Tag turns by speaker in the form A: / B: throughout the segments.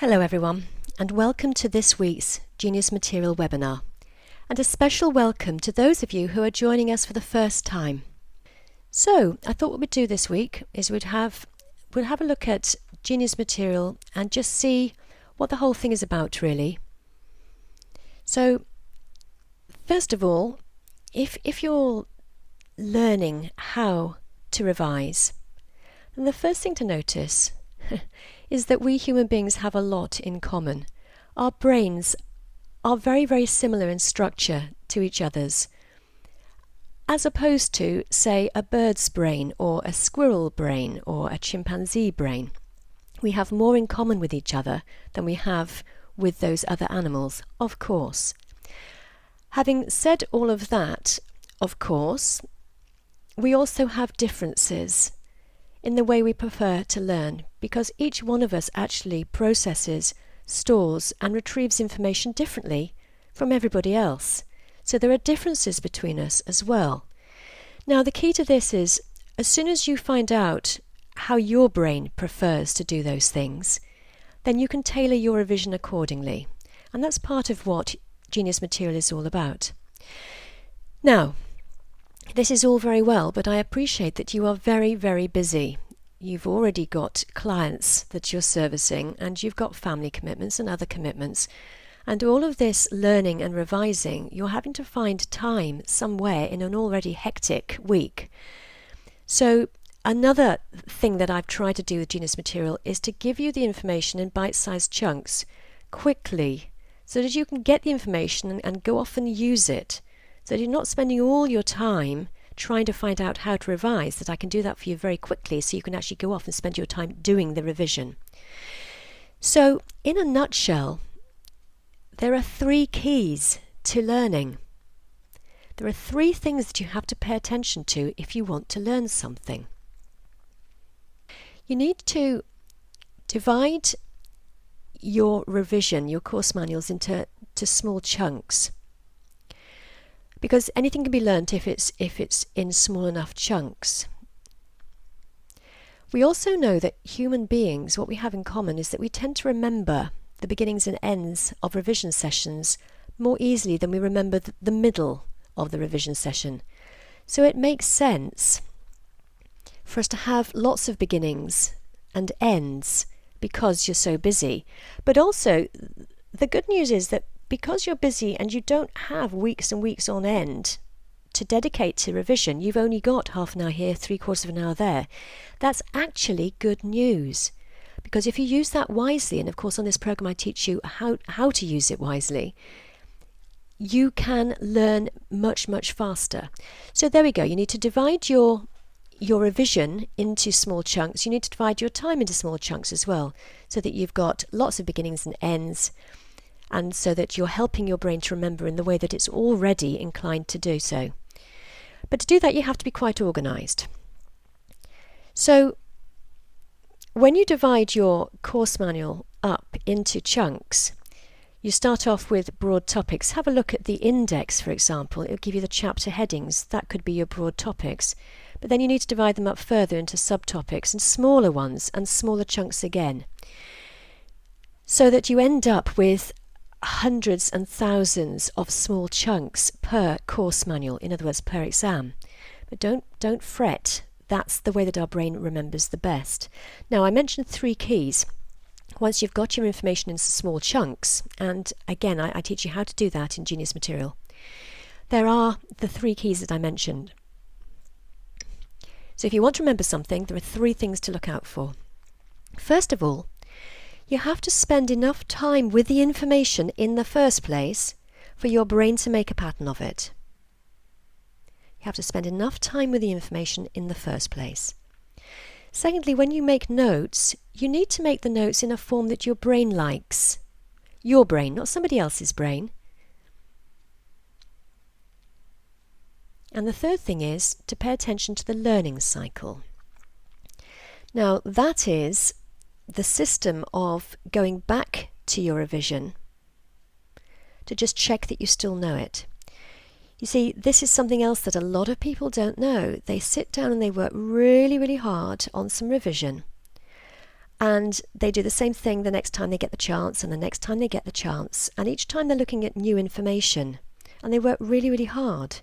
A: Hello everyone, and welcome to this week's Genius Material webinar, and a special welcome to those of you who are joining us for the first time. So, I thought what we'd do this week is we'll have a look at Genius Material and just see what the whole thing is about, really. So, first of all, if you're learning how to revise, then the first thing to notice is that we human beings have a lot in common. Our brains are very, very similar in structure to each other's, as opposed to, say, a bird's brain or a squirrel brain or a chimpanzee brain. We have more in common with each other than we have with those other animals, of course. Having said all of that, of course, we also have differences in the way we prefer to learn, because each one of us actually processes, stores and retrieves information differently from everybody else. So there are differences between us as well. Now the key to this is, as soon as you find out how your brain prefers to do those things, then you can tailor your revision accordingly. And that's part of what Genius Material is all about. Now, this is all very well, but I appreciate that you are very, very busy. You've already got clients that you're servicing, and you've got family commitments and other commitments. And all of this learning and revising, you're having to find time somewhere in an already hectic week. So another thing that I've tried to do with Genius Material is to give you the information in bite-sized chunks quickly, so that you can get the information and go off and use it. So you're not spending all your time trying to find out how to revise, that I can do that for you very quickly so you can actually go off and spend your time doing the revision. So, in a nutshell, there are 3 keys to learning. There are 3 things that you have to pay attention to if you want to learn something. You need to divide your revision, your course manuals, into small chunks, because anything can be learnt if it's in small enough chunks. We also know that human beings, what we have in common is that we tend to remember the beginnings and ends of revision sessions more easily than we remember the middle of the revision session. So it makes sense for us to have lots of beginnings and ends because you're so busy. But also, the good news is that because you're busy and you don't have weeks and weeks on end to dedicate to revision, you've only got half an hour here, 3/4 of an hour there. That's actually good news. Because if you use that wisely, and of course on this program I teach you how to use it wisely, you can learn much, much faster. So there we go. You need to divide your revision into small chunks. You need to divide your time into small chunks as well, so that you've got lots of beginnings and ends, and so that you're helping your brain to remember in the way that it's already inclined to do so. But to do that, you have to be quite organised. So when you divide your course manual up into chunks, you start off with broad topics. Have a look at the index, for example. It'll give you the chapter headings. That could be your broad topics. But then you need to divide them up further into subtopics and smaller ones and smaller chunks again, so that you end up with hundreds and thousands of small chunks per course manual, in other words per exam. But don't fret, that's the way that our brain remembers the best. Now I mentioned 3 keys. Once you've got your information into small chunks, and again I teach you how to do that in Genius Material, there are the 3 keys that I mentioned. So if you want to remember something, there are 3 things to look out for. First of all, you have to spend enough time with the information in the first place for your brain to make a pattern of it. You have to spend enough time with the information in the first place. Secondly, when you make notes, you need to make the notes in a form that your brain likes. Your brain, not somebody else's brain. And the third thing is to pay attention to the learning cycle. Now, that is the system of going back to your revision to just check that you still know it. You see, this is something else that a lot of people don't know. They sit down and they work really, really hard on some revision, And they do the same thing the next time they get the chance and the next time they get the chance. And each time they're looking at new information. And they work really, really hard.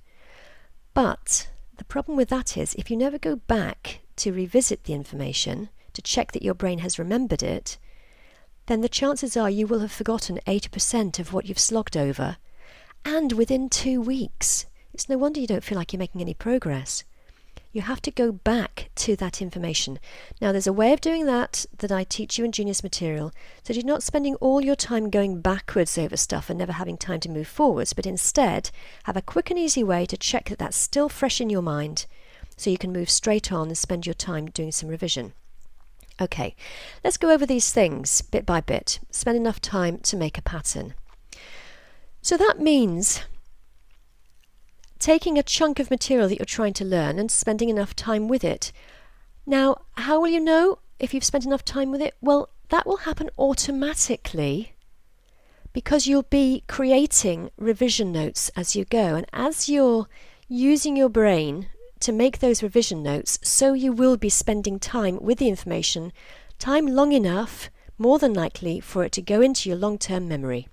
A: But the problem with that is if you never go back to revisit the information, to check that your brain has remembered it, then the chances are you will have forgotten 80% of what you've slogged over, and within 2 weeks. It's no wonder you don't feel like you're making any progress. You have to go back to that information. Now, there's a way of doing that I teach you in Genius Material, so you're not spending all your time going backwards over stuff and never having time to move forwards, but instead have a quick and easy way to check that that's still fresh in your mind, so you can move straight on and spend your time doing some revision. Okay, let's go over these things bit by bit. Spend enough time to make a pattern. So that means taking a chunk of material that you're trying to learn and spending enough time with it. Now, how will you know if you've spent enough time with it? Well, that will happen automatically because you'll be creating revision notes as you go. And as you're using your brain to make those revision notes, so you will be spending time with the information, time long enough, more than likely, for it to go into your long-term memory.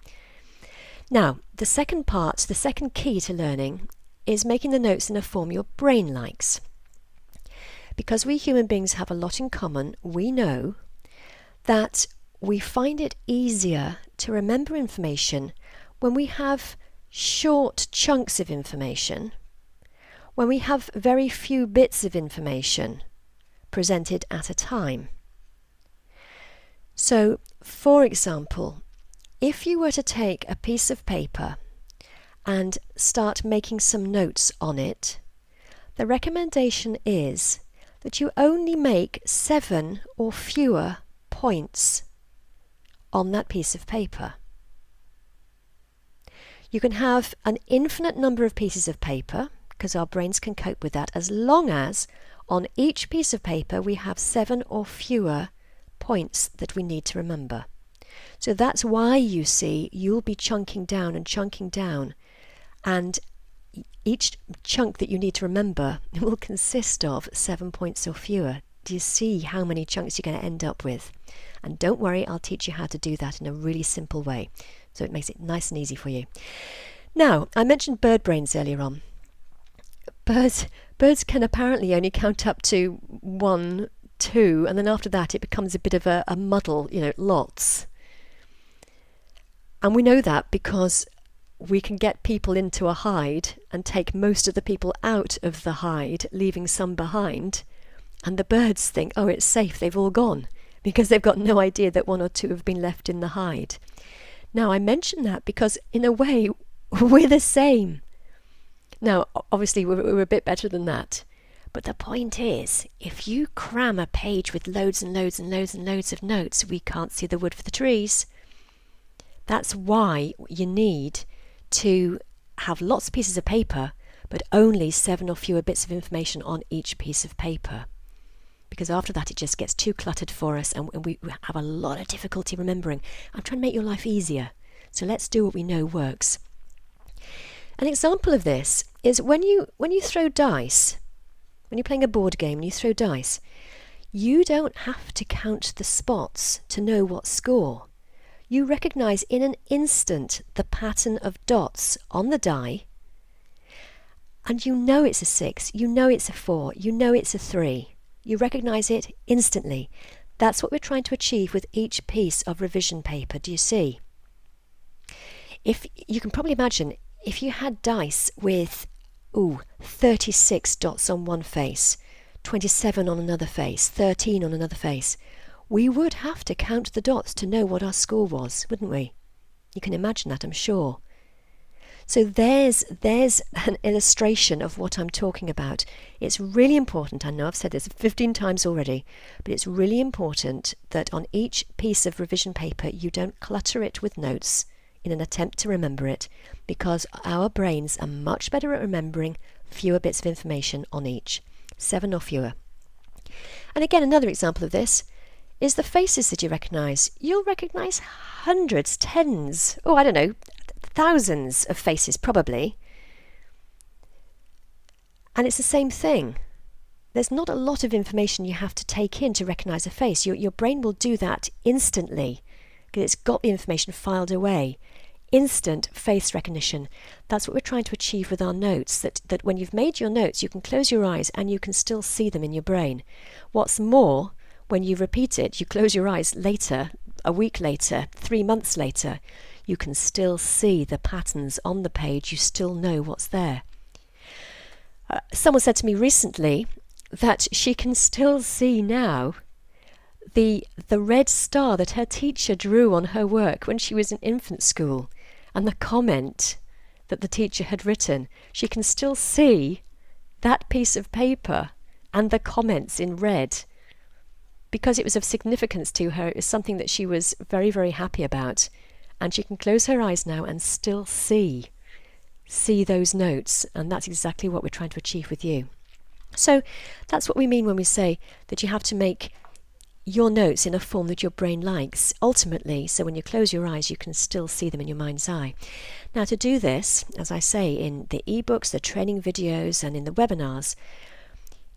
A: Now, the second key to learning is making the notes in a form your brain likes. Because we human beings have a lot in common, we know that we find it easier to remember information when we have short chunks of information, when we have very few bits of information presented at a time. So, for example, if you were to take a piece of paper and start making some notes on it, the recommendation is that you only make 7 or fewer points on that piece of paper. You can have an infinite number of pieces of paper, because our brains can cope with that, as long as on each piece of paper we have 7 or fewer points that we need to remember. So that's why you see you'll be chunking down, and each chunk that you need to remember will consist of 7 points or fewer. Do you see how many chunks you're going to end up with? And don't worry, I'll teach you how to do that in a really simple way, so it makes it nice and easy for you. Now, I mentioned bird brains earlier on. Birds can apparently only count up to 1, 2, and then after that it becomes a bit of a muddle, lots. And we know that because we can get people into a hide and take most of the people out of the hide, leaving some behind, and the birds think, oh, it's safe, they've all gone, because they've got no idea that 1 or 2 have been left in the hide. Now, I mention that because, in a way, we're the same. Now, obviously, we're a bit better than that. But the point is, if you cram a page with loads and loads and loads and loads of notes, we can't see the wood for the trees. That's why you need to have lots of pieces of paper, but only 7 or fewer bits of information on each piece of paper. Because after that, it just gets too cluttered for us, and we have a lot of difficulty remembering. I'm trying to make your life easier, so let's do what we know works. An example of this is when you throw dice, when you're playing a board game and you throw dice, you don't have to count the spots to know what score. You recognise in an instant the pattern of dots on the die, and you know it's a 6, you know it's a 4, you know it's a 3. You recognise it instantly. That's what we're trying to achieve with each piece of revision paper, do you see? If you can probably imagine, if you had dice with 36 dots on one face, 27 on another face, 13 on another face, we would have to count the dots to know what our score was, wouldn't we? You can imagine that, I'm sure. So there's an illustration of what I'm talking about. It's really important, I know I've said this 15 times already, but it's really important that on each piece of revision paper you don't clutter it with notes in an attempt to remember it, because our brains are much better at remembering fewer bits of information on each, 7 or fewer. And again, another example of this is the faces that you recognise. You'll recognise hundreds, tens, thousands of faces probably. And it's the same thing. there's not a lot of information you have to take in to recognise a face. Your brain will do that instantly because it's got the information filed away. Instant face recognition. That's what we're trying to achieve with our notes, that when you've made your notes, you can close your eyes and you can still see them in your brain. What's more, when you repeat it, you close your eyes later, a week later, 3 months later, you can still see the patterns on the page. You still know what's there. Someone said to me recently that she can still see now the red star that her teacher drew on her work when she was in infant school, and the comment that the teacher had written. She can still see that piece of paper and the comments in red because it was of significance to her. It was something that she was very, very happy about, and she can close her eyes now and still see those notes, and that's exactly what we're trying to achieve with you. So that's what we mean when we say that you have to make your notes in a form that your brain likes, ultimately, so when you close your eyes you can still see them in your mind's eye. Now, to do this, as I say, in the ebooks, the training videos, and in the webinars,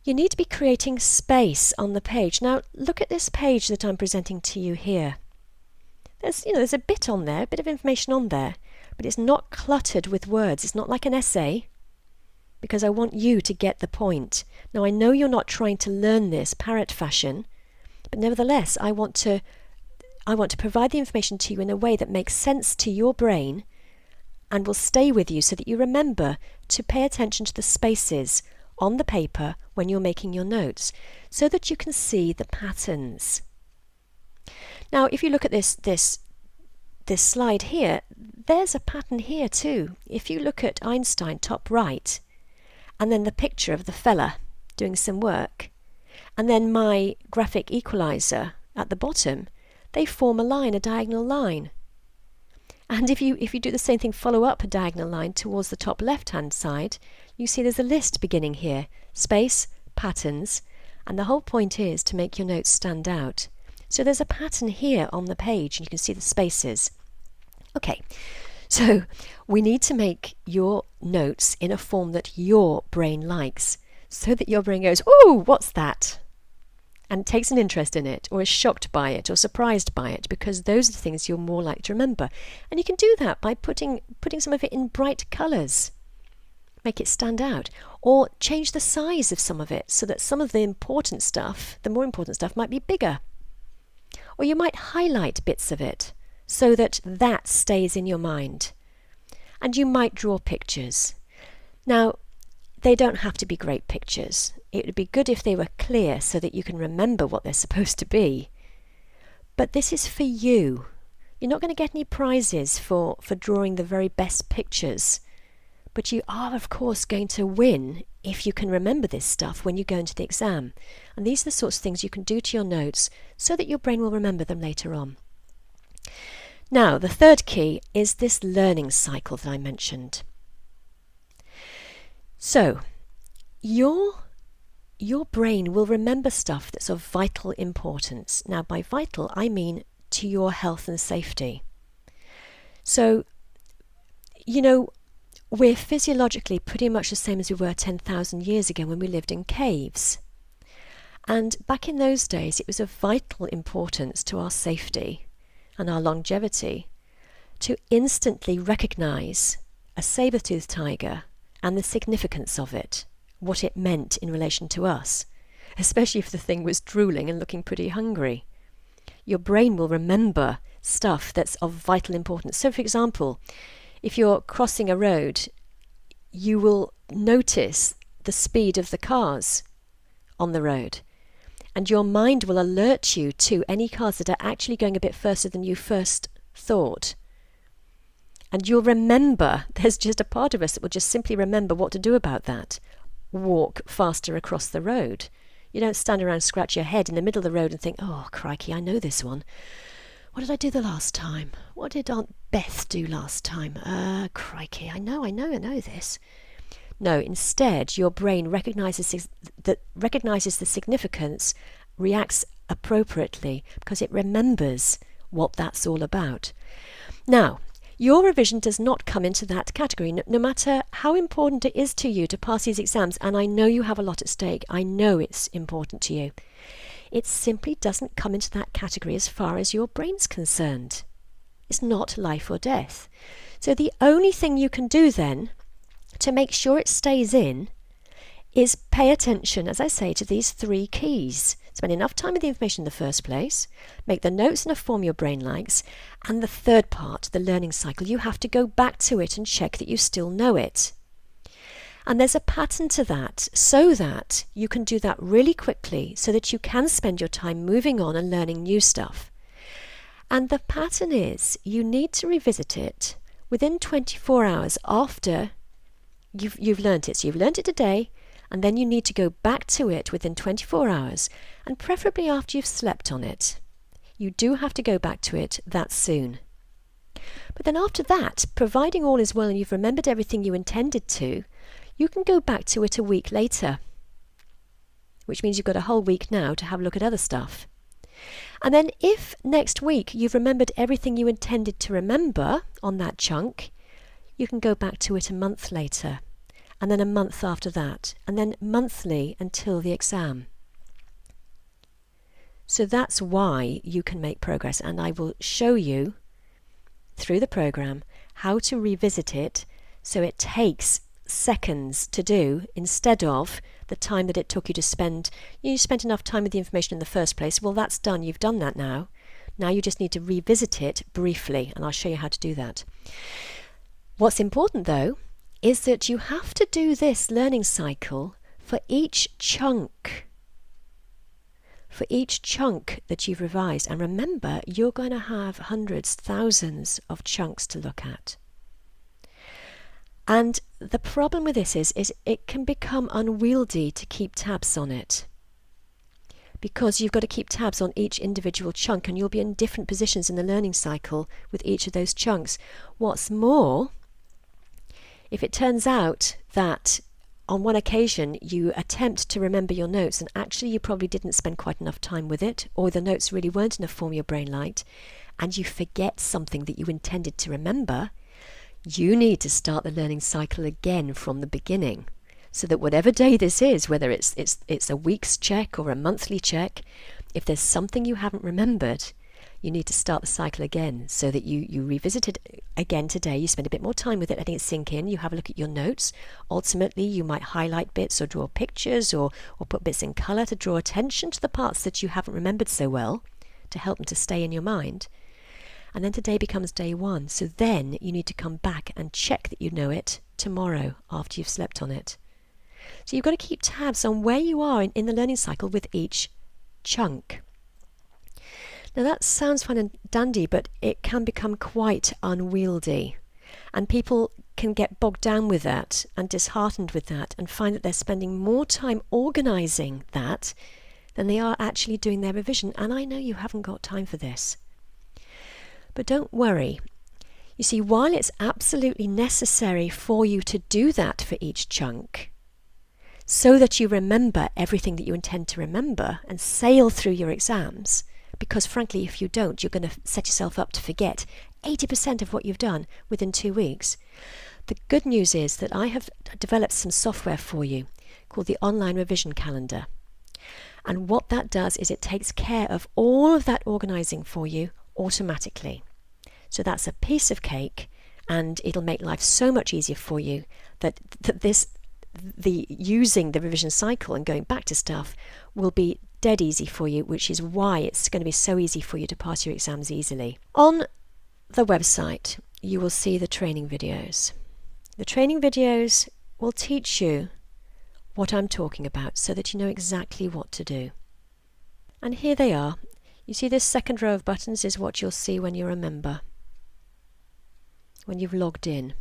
A: you need to be creating space on the page. Now, look at this page that I'm presenting to you here. There's a bit on there, a bit of information on there, but it's not cluttered with words. It's not like an essay, because I want you to get the point. Now, I know you're not trying to learn this parrot fashion, but nevertheless, I want to provide the information to you in a way that makes sense to your brain and will stay with you, so that you remember to pay attention to the spaces on the paper when you're making your notes, so that you can see the patterns. Now, if you look at this slide here, there's a pattern here too. If you look at Einstein top right, and then the picture of the fella doing some work, and then my graphic equalizer at the bottom, they form a line, a diagonal line. And if you do the same thing, follow up a diagonal line towards the top left-hand side, you see there's a list beginning here. Space, patterns, and the whole point is to make your notes stand out. So there's a pattern here on the page, and you can see the spaces. Okay, so we need to make your notes in a form that your brain likes, so that your brain goes, "Ooh, what's that?" and takes an interest in it, or is shocked by it, or surprised by it, because those are the things you're more likely to remember. And you can do that by putting some of it in bright colours. Make it stand out. Or change the size of some of it, so that some of the important stuff, the more important stuff, might be bigger. Or you might highlight bits of it, so that that stays in your mind. And you might draw pictures. Now, they don't have to be great pictures. It would be good if they were clear, so that you can remember what they're supposed to be. But this is for you. You're not going to get any prizes for drawing the very best pictures. But you are, of course, going to win if you can remember this stuff when you go into the exam. And these are the sorts of things you can do to your notes, so that your brain will remember them later on. Now, the third key is this learning cycle that I mentioned. So, your brain will remember stuff that's of vital importance. Now, by vital, I mean to your health and safety. So, we're physiologically pretty much the same as we were 10,000 years ago when we lived in caves. And back in those days, it was of vital importance to our safety and our longevity to instantly recognise a saber-toothed tiger and the significance of it, what it meant in relation to us, especially if the thing was drooling and looking pretty hungry. Your brain will remember stuff that's of vital importance. So, for example, if you're crossing a road, you will notice the speed of the cars on the road, and your mind will alert you to any cars that are actually going a bit faster than you first thought. And you'll remember, there's just a part of us that will just simply remember what to do about that. Walk faster across the road. You don't stand around and scratch your head in the middle of the road and think, "Oh, crikey, I know this one. What did I do the last time? What did Aunt Beth do last time? Crikey, I know this." No, instead, your brain recognizes the significance, reacts appropriately, because it remembers what that's all about. Now, Your revision does not come into that category, no matter how important it is to you to pass these exams, and I know you have a lot at stake. I know it's important to you. It simply doesn't come into that category as far as your brain's concerned. It's not life or death. So the only thing you can do then to make sure it stays in is pay attention, as I say, to these 3 keys. Spend enough time with the information in the first place, make the notes in a form your brain likes, and the third part, the learning cycle, you have to go back to it and check that you still know it. And there's a pattern to that, so that you can do that really quickly, so that you can spend your time moving on and learning new stuff. And the pattern is you need to revisit it within 24 hours after you've learnt it. So you've learnt it today, and then you need to go back to it within 24 hours, and preferably after you've slept on it. You do have to go back to it that soon. But then after that, providing all is well and you've remembered everything you intended to, you can go back to it a week later, which means you've got a whole week now to have a look at other stuff. And then if next week you've remembered everything you intended to remember on that chunk, you can go back to it a month later, and then a month after that, and then monthly until the exam. So that's why you can make progress, and I will show you through the program how to revisit it so it takes seconds to do instead of the time that it took you to spend. You spent enough time with the information in the first place. Well, that's done. You've done that now. Now you just need to revisit it briefly, and I'll show you how to do that. What's important though is that you have to do this learning cycle for each chunk. For each chunk that you've revised. And remember, you're going to have hundreds, thousands of chunks to look at. And the problem with this is it can become unwieldy to keep tabs on it, because you've got to keep tabs on each individual chunk, and you'll be in different positions in the learning cycle with each of those chunks. What's more, if it turns out that on one occasion you attempt to remember your notes and actually you probably didn't spend quite enough time with it, or the notes really weren't in a form your brain liked, and you forget something that you intended to remember, you need to start the learning cycle again from the beginning, so that whatever day this is, whether it's a week's check or a monthly check, if there's something you haven't remembered, you need to start the cycle again, so that you revisit it again today. You spend a bit more time with it, letting it sink in. You have a look at your notes. Ultimately, you might highlight bits or draw pictures or put bits in colour to draw attention to the parts that you haven't remembered so well, to help them to stay in your mind. And then today becomes day 1. So then you need to come back and check that you know it tomorrow after you've slept on it. So you've got to keep tabs on where you are in the learning cycle with each chunk. Now that sounds fun and dandy, but it can become quite unwieldy. And people can get bogged down with that and disheartened with that and find that they're spending more time organising that than they are actually doing their revision. And I know you haven't got time for this. But don't worry. You see, while it's absolutely necessary for you to do that for each chunk, so that you remember everything that you intend to remember and sail through your exams, because frankly, if you don't, you're going to set yourself up to forget 80% of what you've done within 2 weeks. The good news is that I have developed some software for you called the Online Revision Calendar. And what that does is it takes care of all of that organising for you automatically. So that's a piece of cake, and it'll make life so much easier for you that using the revision cycle and going back to stuff will be dead easy for you, which is why it's going to be so easy for you to pass your exams easily. On the website, you will see the training videos. The training videos will teach you what I'm talking about so that you know exactly what to do. And here they are. You see this second row of buttons is what you'll see when you're a member, when you've logged in.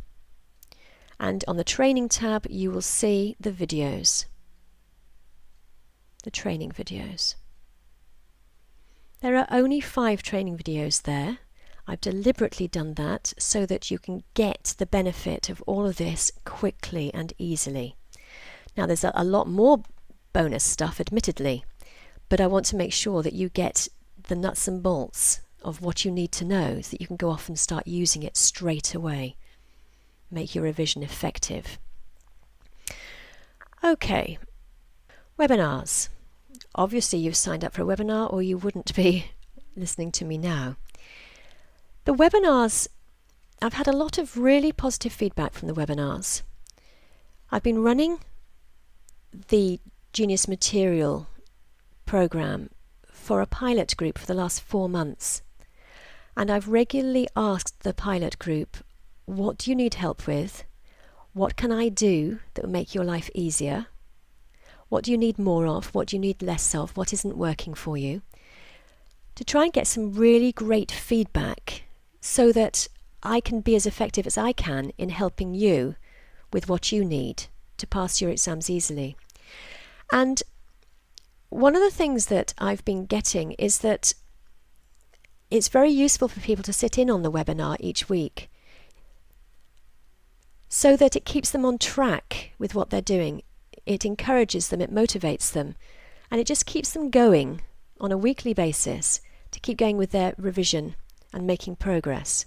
A: And on the training tab, you will see the videos, the training videos. There are only 5 training videos there. I've deliberately done that so that you can get the benefit of all of this quickly and easily. Now there's a lot more bonus stuff, admittedly, but I want to make sure that you get the nuts and bolts of what you need to know so that you can go off and start using it straight away. Make your revision effective. Okay, webinars. Obviously you've signed up for a webinar or you wouldn't be listening to me now. The webinars, I've had a lot of really positive feedback from the webinars. I've been running the Genius Material program for a pilot group for the last 4 months. And I've regularly asked the pilot group, what do you need help with? What can I do that will make your life easier? What do you need more of? What do you need less of? What isn't working for you? To try and get some really great feedback so that I can be as effective as I can in helping you with what you need to pass your exams easily. And one of the things that I've been getting is that it's very useful for people to sit in on the webinar each week so that it keeps them on track with what they're doing. It encourages them, it motivates them, and it just keeps them going on a weekly basis to keep going with their revision and making progress.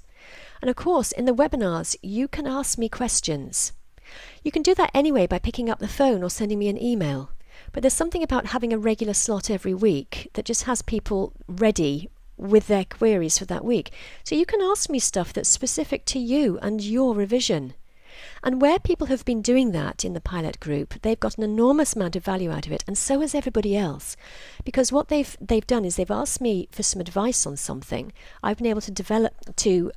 A: And of course, in the webinars, you can ask me questions. You can do that anyway by picking up the phone or sending me an email. But there's something about having a regular slot every week that just has people ready with their queries for that week. So you can ask me stuff that's specific to you and your revision. And where people have been doing that in the pilot group, they've got an enormous amount of value out of it, and so has everybody else. Because what they've done is they've asked me for some advice on something. I've been able to develop to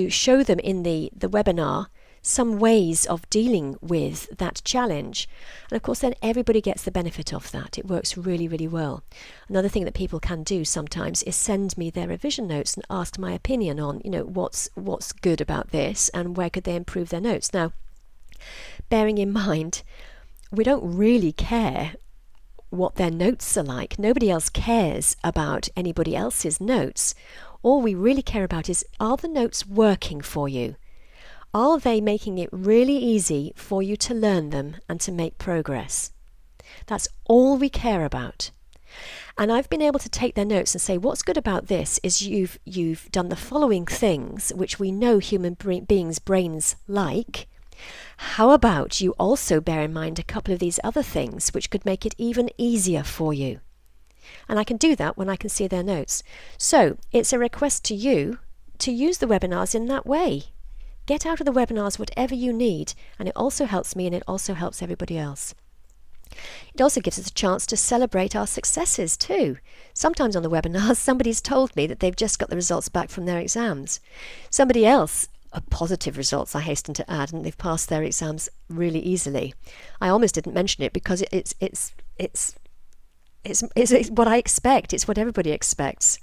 A: show them in the webinar some ways of dealing with that challenge. And of course then everybody gets the benefit of that. It works really, really well. Another thing that people can do sometimes is send me their revision notes and ask my opinion on, what's good about this and where could they improve their notes. Now, bearing in mind, we don't really care what their notes are like. Nobody else cares about anybody else's notes. All we really care about is, are the notes working for you? Are they making it really easy for you to learn them and to make progress? That's all we care about. And I've been able to take their notes and say, what's good about this is you've done the following things, which we know human beings' brains like. How about you also bear in mind a couple of these other things, which could make it even easier for you? And I can do that when I can see their notes. So it's a request to you to use the webinars in that way. Get out of the webinars whatever you need, and it also helps me and it also helps everybody else. It also gives us a chance to celebrate our successes too. Sometimes on the webinars somebody's told me that they've just got the results back from their exams. Somebody else, positive results I hasten to add, and they've passed their exams really easily. I almost didn't mention it because it's what I expect. It's what everybody expects.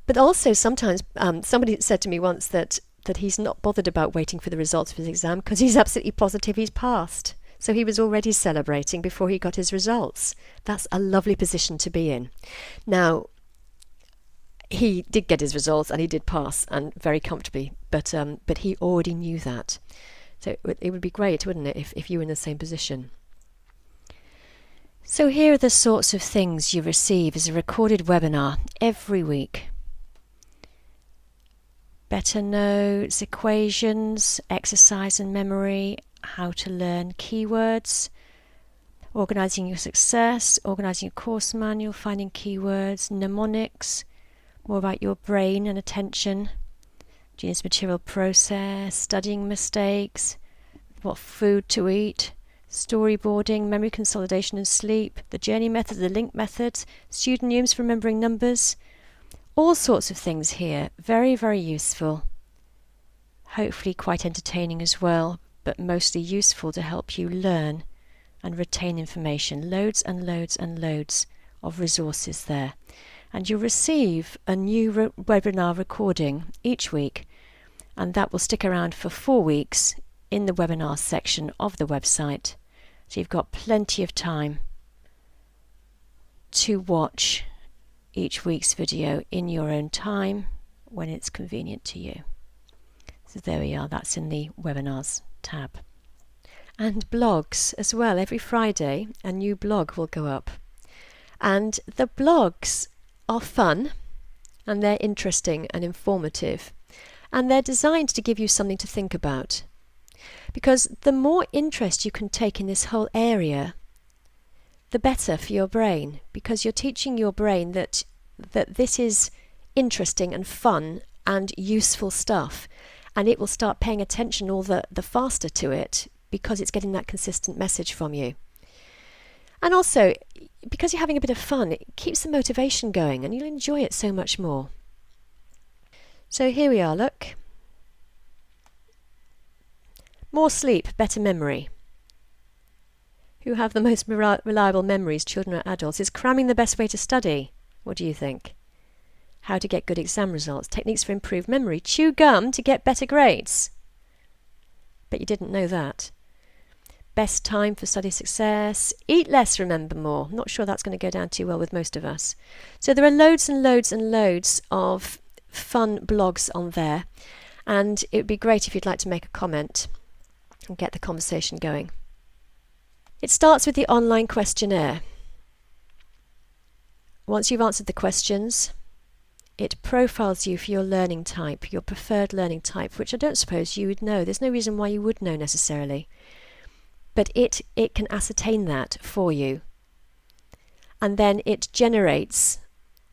A: But also sometimes somebody said to me once that he's not bothered about waiting for the results of his exam because he's absolutely positive he's passed. So he was already celebrating before he got his results. That's a lovely position to be in. Now, he did get his results and he did pass, and very comfortably, but he already knew that. So it would be great, wouldn't it, if you were in the same position. So here are the sorts of things you receive as a recorded webinar every week. Better notes, equations, exercise and memory, how to learn keywords, organising your success, organising your course manual, finding keywords, mnemonics, more about your brain and attention, Genius Material process, studying mistakes, what food to eat, storyboarding, memory consolidation and sleep, the journey method, the link methods, pseudonyms for remembering numbers. All sorts of things here, very, very useful. Hopefully quite entertaining as well, but mostly useful to help you learn and retain information. Loads and loads and loads of resources there. And you'll receive a new webinar recording each week, and that will stick around for 4 weeks in the webinar section of the website. So you've got plenty of time to watch each week's video in your own time when it's convenient to you. So there we are, that's in the webinars tab. And blogs as well. Every Friday a new blog will go up. And the blogs are fun. and they're interesting and informative, and they're designed to give you something to think about. Because the more interest you can take in this whole area, the better for your brain, because you're teaching your brain that this is interesting and fun and useful stuff, and it will start paying attention all the faster to it because it's getting that consistent message from you. And also, because you're having a bit of fun, it keeps the motivation going and you'll enjoy it so much more. So here we are, look. More sleep, better memory. Who have the most reliable memories, children or adults? Is cramming the best way to study? What do you think? How to get good exam results? Techniques for improved memory? Chew gum to get better grades? Bet you didn't know that. Best time for study success? Eat less, remember more. Not sure that's going to go down too well with most of us. So there are loads and loads and loads of fun blogs on there, and it would be great if you'd like to make a comment and get the conversation going. It starts with the online questionnaire. Once you've answered the questions, it profiles you for your learning type, your preferred learning type, which I don't suppose you would know. There's no reason why you would know necessarily. But it can ascertain that for you. And then it generates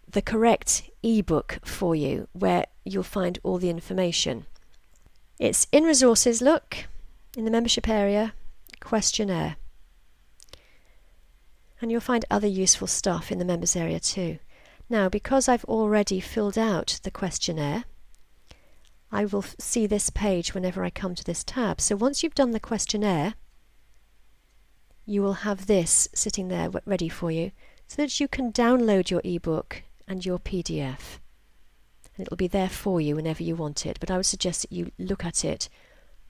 A: the correct ebook for you where you'll find all the information. It's in resources, look, in the membership area, questionnaire. And you'll find other useful stuff in the members area too. Now, because I've already filled out the questionnaire, I will see this page whenever I come to this tab. So once you've done the questionnaire, you will have this sitting there ready for you so that you can download your ebook and your PDF. And it'll be there for you whenever you want it. But I would suggest that you look at it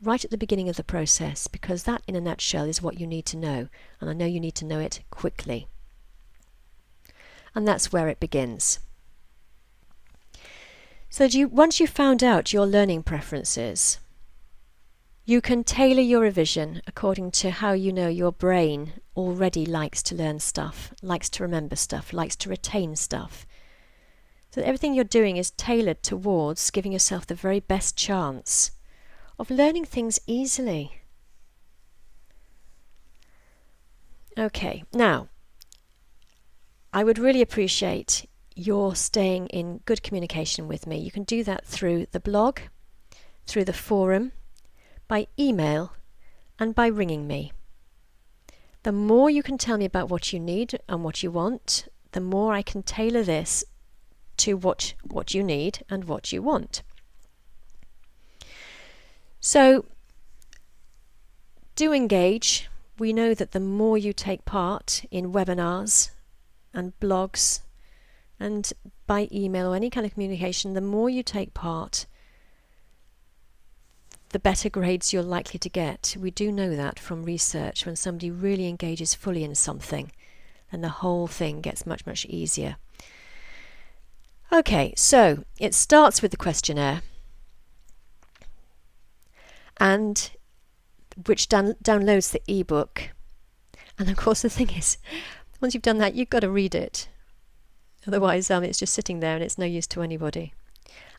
A: right at the beginning of the process, because that in a nutshell is what you need to know, and I know you need to know it quickly. And that's where it begins. So once you've found out your learning preferences, you can tailor your revision according to how you know your brain already likes to learn stuff, likes to remember stuff, likes to retain stuff. So everything you're doing is tailored towards giving yourself the very best chance of learning things easily. Okay, now, I would really appreciate your staying in good communication with me. You can do that through the blog, through the forum, by email, and by ringing me. The more you can tell me about what you need and what you want, the more I can tailor this to what you need and what you want. So, do engage. We know that the more you take part in webinars and blogs and by email or any kind of communication, the more you take part, the better grades you're likely to get. We do know that from research. When somebody really engages fully in something, then the whole thing gets much, much easier. Okay, so it starts with the questionnaire, and which downloads the ebook. And of course the thing is, once you've done that, you've got to read it. Otherwise it's just sitting there and it's no use to anybody.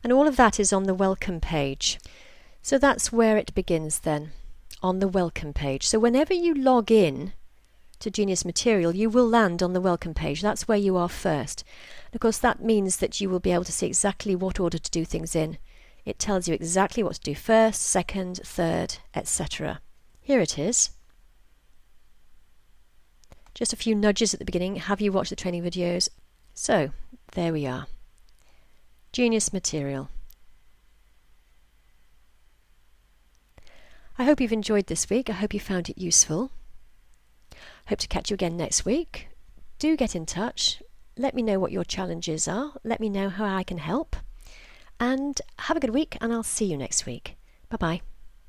A: And all of that is on the welcome page. So that's where it begins then, on the welcome page. So whenever you log in to Genius Material, you will land on the welcome page. That's where you are first. Of course, that means that you will be able to see exactly what order to do things in. It tells you exactly what to do first, second, third, etc. Here it is. Just a few nudges at the beginning. Have you watched the training videos? So, there we are. Genius Material. I hope you've enjoyed this week. I hope you found it useful. Hope to catch you again next week. Do get in touch. Let me know what your challenges are. Let me know how I can help. And have a good week, and I'll see you next week. Bye-bye.